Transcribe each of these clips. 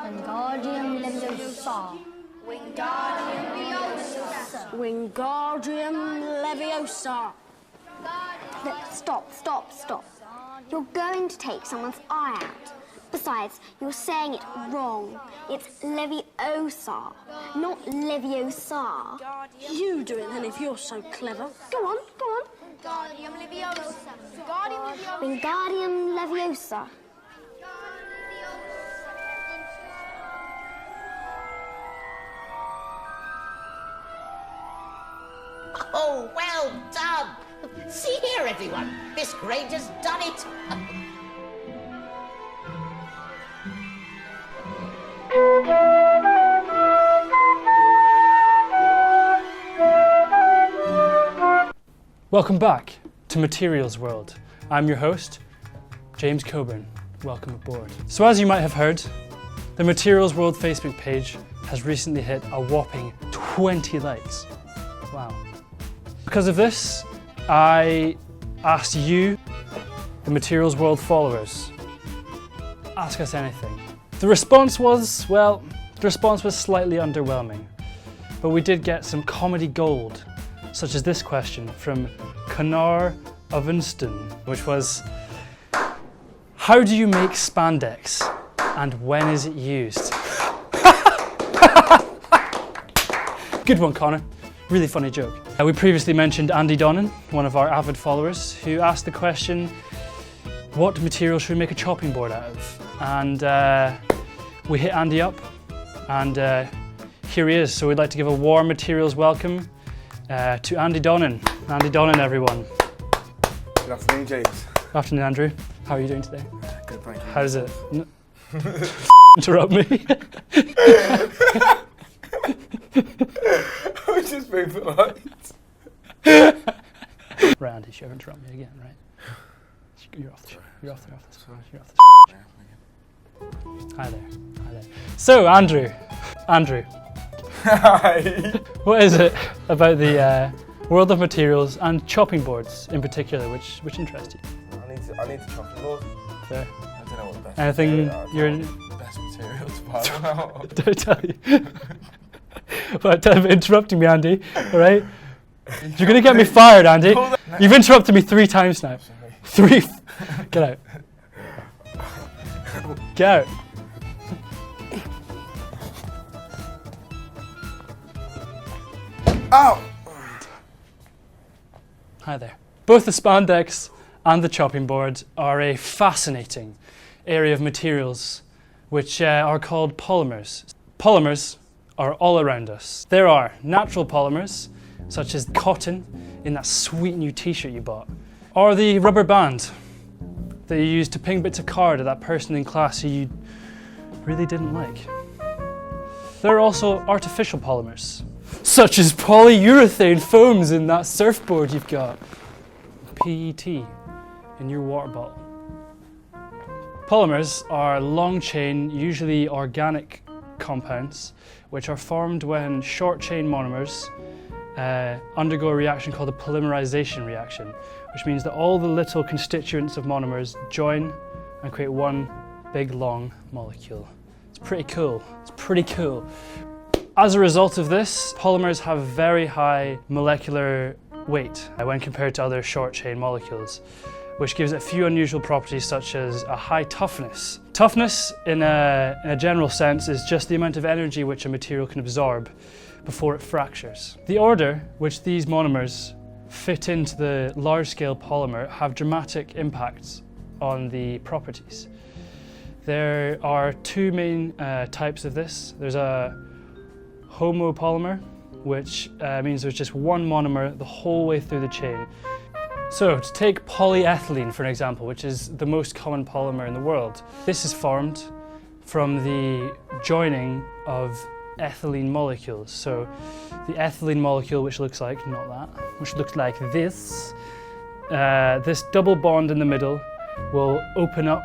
Wingardium Leviosa. Wingardium Leviosa. Stop. You're going to take someone's eye out. Besides, you're saying it wrong. It's Leviosa, not Leviosa. You do it then if you're so clever. Go on. Wingardium Leviosa. Wingardium Leviosa. Oh, well done! See here, everyone. Miss Granger's done it. Welcome back to Materials World. I'm your host, James Cockburn. Welcome aboard. So as you might have heard, the Materials World Facebook page has recently hit a whopping 20 likes. Wow. Because of this, I asked you, the Materials World followers, ask us anything. The response was slightly underwhelming, but we did get some comedy gold, such as this question from Connor of Inston, which was, how do you make spandex and when is it used? Good one, Connor. Really funny joke. We previously mentioned Andy Donnan, one of our avid followers, who asked the question, what material should we make a chopping board out of? And we hit Andy up, and here he is. So we'd like to give a warm materials welcome to Andy Donnan. Andy Donnan, everyone. Good afternoon, James. Good afternoon, Andrew. How are you doing today? Good, thank you. How's it? Interrupt me. I was just being polite. Right, Andy, you ever interrupt me again, right? You're off the show. You're off the Hi there. So, Andrew. Hi. What is it about the world of materials and chopping boards in particular which interests you? I need to chopping board. Fair. I don't know what the best Anything material, best material to buy about. Don't tell you. Well, tell you interrupting me, Andy. All right? You're gonna get me fired, Andy. You've interrupted me 3 times now. 3. Get out. Get out. Ow! Hi there. Both the spandex and the chopping board are a fascinating area of materials which are called polymers. Polymers are all around us. There are natural polymers, such as cotton in that sweet new t-shirt you bought, or the rubber band that you used to ping bits of card at that person in class who you really didn't like. There are also artificial polymers, such as polyurethane foams in that surfboard you've got, PET in your water bottle. Polymers are long-chain, usually organic compounds, which are formed when short-chain monomers undergo a reaction called a polymerization reaction, which means that all the little constituents of monomers join and create one big long molecule. It's pretty cool. As a result of this, polymers have very high molecular weight when compared to other short-chain molecules, which gives it a few unusual properties such as a high toughness. Toughness, in a general sense, is just the amount of energy which a material can absorb before it fractures. The order which these monomers fit into the large-scale polymer have dramatic impacts on the properties. There are 2 main types of this. There's a homopolymer, which means there's just one monomer the whole way through the chain. So to take polyethylene for an example, which is the most common polymer in the world. This is formed from the joining of ethylene molecules. So the ethylene molecule, which looks like, not that, which looks like this, this double bond in the middle will open up.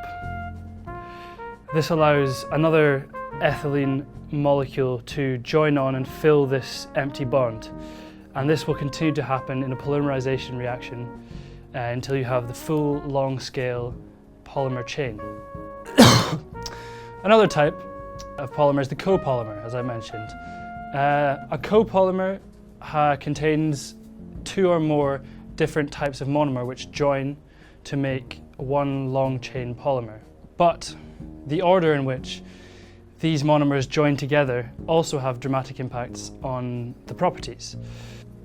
This allows another ethylene molecule to join on and fill this empty bond. And this will continue to happen in a polymerization reaction until you have the full long-scale polymer chain. Another type of polymers, the copolymer, as I mentioned. A copolymer contains 2 or more different types of monomer which join to make one long chain polymer. But the order in which these monomers join together also have dramatic impacts on the properties.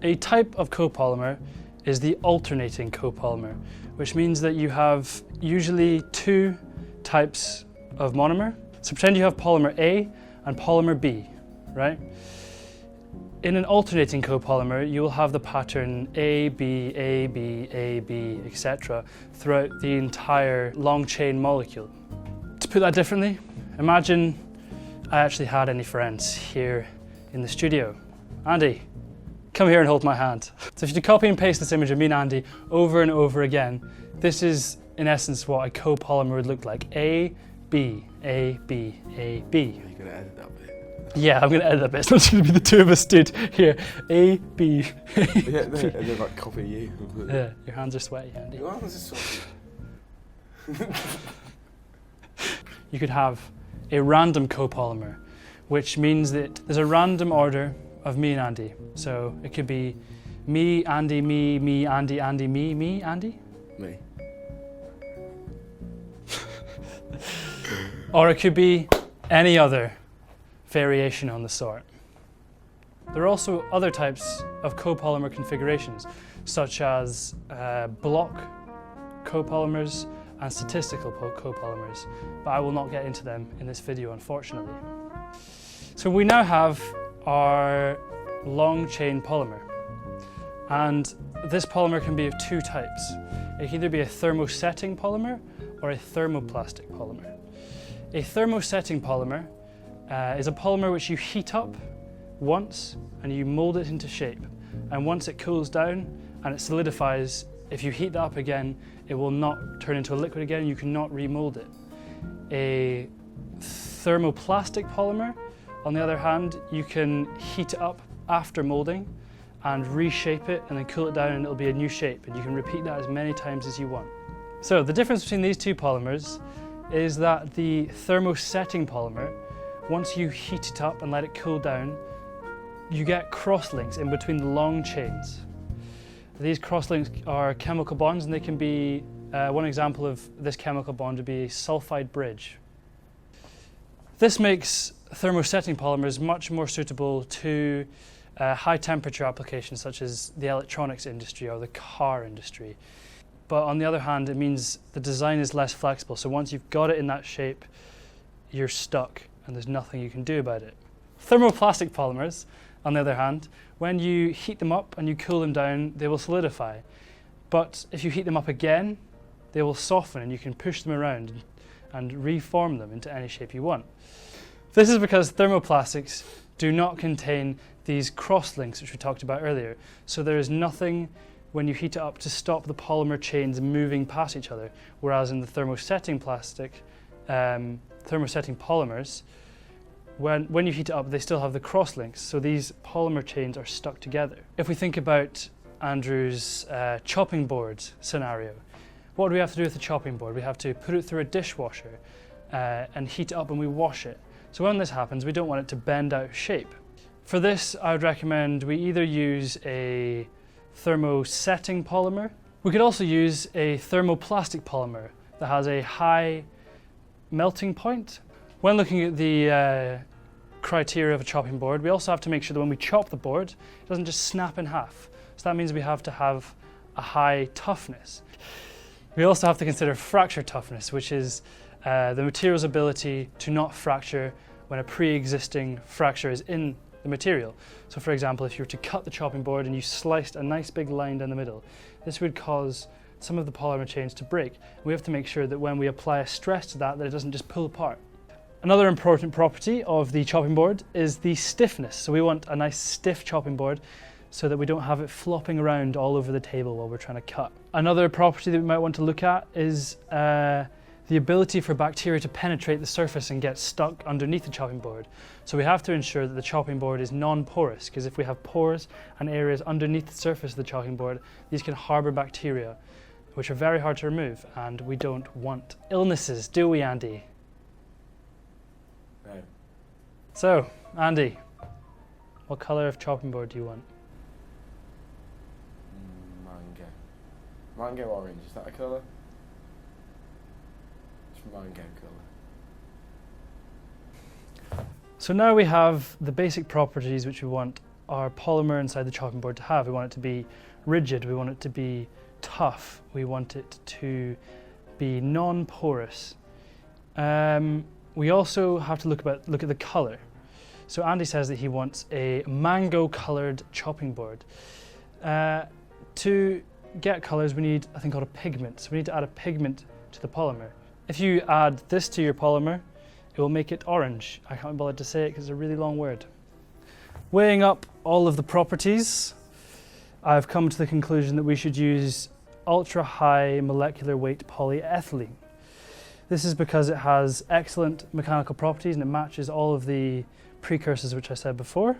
A type of copolymer is the alternating copolymer, which means that you have usually 2 types of monomer. So pretend you have polymer A and polymer B, right? In an alternating copolymer, you will have the pattern A, B, A, B, A, B, etc. throughout the entire long chain molecule. To put that differently, imagine I actually had any friends here in the studio. Andy, come here and hold my hand. So if you copy and paste this image of me and Andy over and over again, this is in essence what a copolymer would look like. A, B, A, B, A, B. You're going to edit that bit. Yeah, I'm going to edit that bit. It's not going to be the 2 of us stood here. A, B, A, Yeah, no, B. and then like copy you. Yeah, your hands are sweaty, Andy. Your arms are sweaty. You could have a random copolymer, which means that there's a random order of me and Andy. So it could be me, Andy, me, Andy, Andy, me, Andy. Me. Or it could be any other variation on the sort. There are also other types of copolymer configurations, such as block copolymers and statistical copolymers, but I will not get into them in this video, unfortunately. So we now have our long chain polymer, and this polymer can be of 2 types. It can either be a thermosetting polymer or a thermoplastic polymer. A thermosetting polymer is a polymer which you heat up once and you mold it into shape, and once it cools down and it solidifies, if you heat that up again, it will not turn into a liquid again, you cannot remold it. A thermoplastic polymer, on the other hand, you can heat it up after molding and reshape it and then cool it down and it'll be a new shape, and you can repeat that as many times as you want. So the difference between these 2 polymers is that the thermosetting polymer, once you heat it up and let it cool down, you get crosslinks in between the long chains. These crosslinks are chemical bonds, and they can be, one example of this chemical bond would be a sulfide bridge. This makes thermosetting polymers much more suitable to high temperature applications such as the electronics industry or the car industry. But on the other hand, it means the design is less flexible, so once you've got it in that shape, you're stuck and there's nothing you can do about it. Thermoplastic polymers, on the other hand, when you heat them up and you cool them down, they will solidify. But if you heat them up again, they will soften and you can push them around and reform them into any shape you want. This is because thermoplastics do not contain these crosslinks which we talked about earlier. So there is nothing when you heat it up to stop the polymer chains moving past each other, whereas in the thermosetting polymers, when you heat it up, they still have the crosslinks, so these polymer chains are stuck together. If we think about Andrew's chopping board scenario, what do we have to do with the chopping board? We have to put it through a dishwasher and heat it up, and we wash it. So when this happens, we don't want it to bend out of shape. For this, I would recommend we either use a thermosetting polymer. We could also use a thermoplastic polymer that has a high melting point. When looking at the criteria of a chopping board, we also have to make sure that when we chop the board, it doesn't just snap in half. So that means we have to have a high toughness. We also have to consider fracture toughness, which is the material's ability to not fracture when a pre-existing fracture is in the material. So for example, if you were to cut the chopping board and you sliced a nice big line down the middle, this would cause some of the polymer chains to break. We have to make sure that when we apply a stress to that, it doesn't just pull apart. Another important property of the chopping board is the stiffness. So we want a nice stiff chopping board so that we don't have it flopping around all over the table while we're trying to cut. Another property that we might want to look at is the ability for bacteria to penetrate the surface and get stuck underneath the chopping board. So we have to ensure that the chopping board is non-porous, because if we have pores and areas underneath the surface of the chopping board, these can harbour bacteria, which are very hard to remove, and we don't want illnesses, do we, Andy? No. So, Andy, what colour of chopping board do you want? Mango. Mango orange, is that a colour? It's mango colour. So now we have the basic properties which we want our polymer inside the chopping board to have. We want it to be rigid, we want it to be tough, we want it to be non-porous. We also have to look at the colour. So Andy says that he wants a mango coloured chopping board. To get colours we need a thing called a pigment. So we need to add a pigment to the polymer. If you add this to your polymer, it will make it orange. I can't be bothered to say it because it's a really long word. Weighing up all of the properties, I've come to the conclusion that we should use ultra high molecular weight polyethylene. This is because it has excellent mechanical properties and it matches all of the precursors which I said before.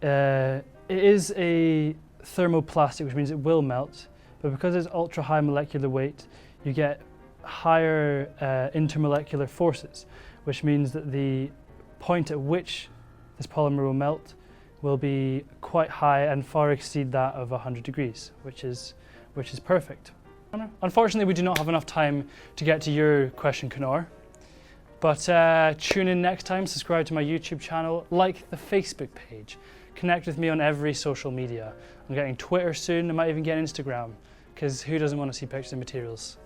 It is a thermoplastic, which means it will melt, but because it's ultra high molecular weight, you get higher intermolecular forces, which means that the point at which this polymer will melt will be quite high and far exceed that of 100 degrees, which is perfect. Unfortunately, we do not have enough time to get to your question, Connor, but tune in next time, subscribe to my YouTube channel, like the Facebook page, connect with me on every social media. I'm getting Twitter soon, I might even get Instagram, because who doesn't want to see pictures of materials?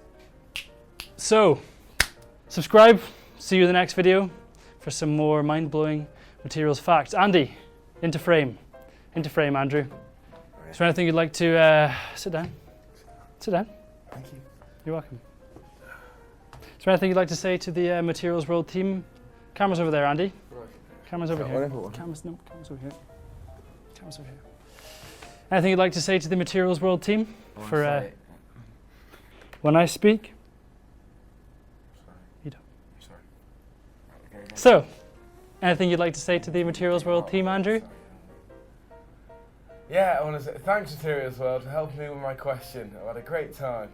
So, subscribe, see you in the next video for some more mind-blowing materials facts. Andy, into frame, Andrew. Is there anything you'd like to, sit down? Thank you. You're welcome. Is there anything you'd like to say to the Materials World team? Camera's over there, Andy. Camera's over here. Camera's over here. Camera's over here. Anything you'd like to say to the Materials World team? When I speak? You don't. Sorry. So, anything you'd like to say to the Materials World team, Andrew? Yeah, I want to say thanks Materials World for helping me with my question. I've had a great time.